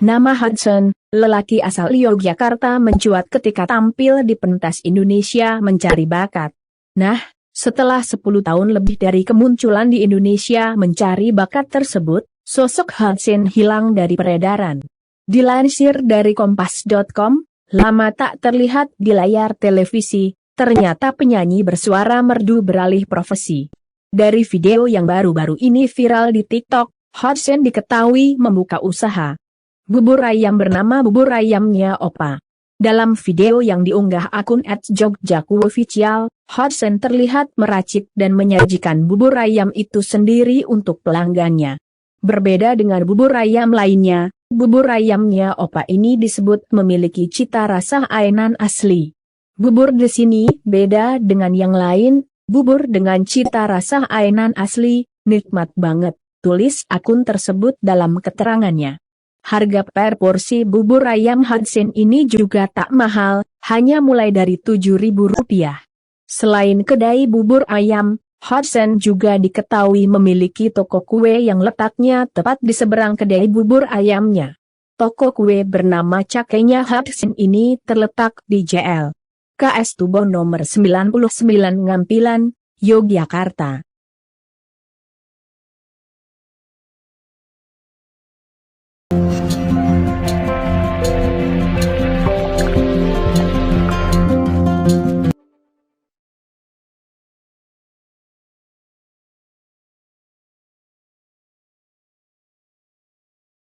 Nama Hudson, lelaki asal Yogyakarta, mencuat ketika tampil di pentas Indonesia Mencari Bakat. Nah, setelah 10 tahun lebih dari kemunculan di Indonesia Mencari Bakat tersebut, sosok Hudson hilang dari peredaran. Dilansir dari kompas.com, lama tak terlihat di layar televisi, ternyata penyanyi bersuara merdu beralih profesi. Dari video yang baru-baru ini viral di TikTok, Hudson diketahui membuka usaha bubur ayam bernama Bubur Ayamnya Opa. Dalam video yang diunggah akun @jogjaku_official, Hudson terlihat meracik dan menyajikan bubur ayam itu sendiri untuk pelanggannya. Berbeda dengan bubur ayam lainnya, bubur ayamnya Opa ini disebut memiliki cita rasa ainan asli. Bubur di sini beda dengan yang lain, bubur dengan cita rasa ainan asli, nikmat banget, tulis akun tersebut dalam keterangannya. Harga per porsi bubur ayam Hudson ini juga tak mahal, hanya mulai dari Rp7.000. Selain kedai bubur ayam, Hudson juga diketahui memiliki toko kue yang letaknya tepat di seberang kedai bubur ayamnya. Toko kue bernama Cakenya Hudson ini terletak di JL KS Tuboh nomor 99 Ngampilan, Yogyakarta.